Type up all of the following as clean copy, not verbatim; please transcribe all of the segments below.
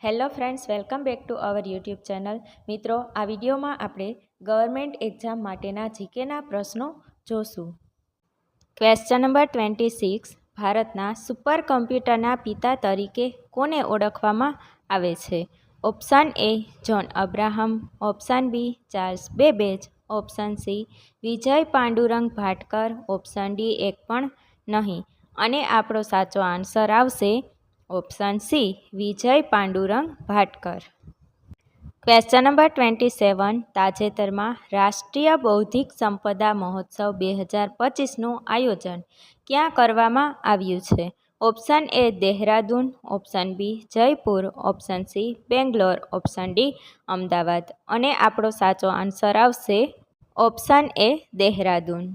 Hello friends, welcome back to our YouTube channel. મિત્રો, આ વિડીયોમાં આપણે ગવર્મેન્ટ એક્ઝામ માટેના જીકેના પ્રશ્નો જોશું. Question number 26. ભારતના સુપર કમ્પ્યુટરના પિતા તરીકે કોને ઓળખવામાં આવે છે? Option A John Abraham, option B Charles Babbage, option C Vijay Pandurang Bhatkar, option D એક પણ નહીં. અને આપણો સાચો આન્સર આવશે option C Vijay Pandurang Bhatkar. Question number 27. તાજેતરમાં રાષ્ટ્રીય બૌદ્ધિક સંપદા મહોત્સવ 2025નું આયોજન ક્યાં કરવામાં આવ્યું છે? Option A Dehradun, option B Jaipur, option C Bangalore, option D Ahmedabad. અને આપણો સાચો આન્સર આવશે option A Dehradun.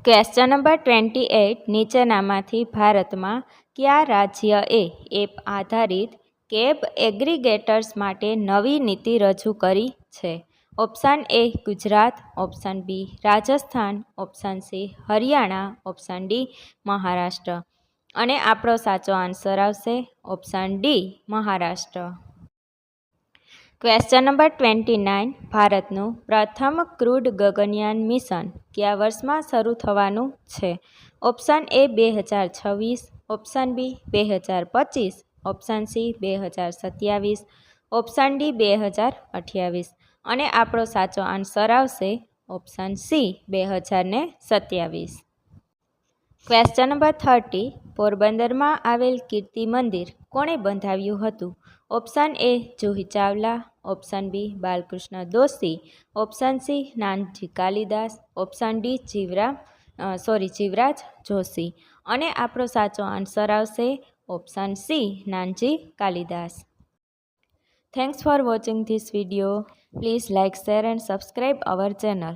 Question number 28. નીચેનામાંથી ભારતમાં કયા રાજ્યએ એપ આધારિત કેબ એગ્રીગેટર્સ માટે નવી નીતિ રજૂ કરી છે? Option A Gujarat, option B Rajasthan, option C Haryana, option D Maharashtra. અને આપણો સાચો આન્સર આવશે option D Maharashtra. Question number 29. ભારતનું પ્રથમ ક્રૂડ ગગનયાન મિશન કયા વર્ષમાં શરૂ થવાનું છે? Option A 2026, option B 2025, option C 2027, option D 2028. અને આપણો સાચો આન્સર આવશે ઓપ્શન સી 2027. Question number 30. પોરબંદરમાં આવેલ કીર્તિ મંદિર કોણે બંધાવ્યું હતું? Option A Juhi Chawla, option B Balkrishna Doshi, option C Nanji Kalidas, option D Jivraj Joshi. અને આપણો સાચો આન્સર આવશે option C Nanji Kalidas. Thanks for watching this video. Please like, share and subscribe our channel.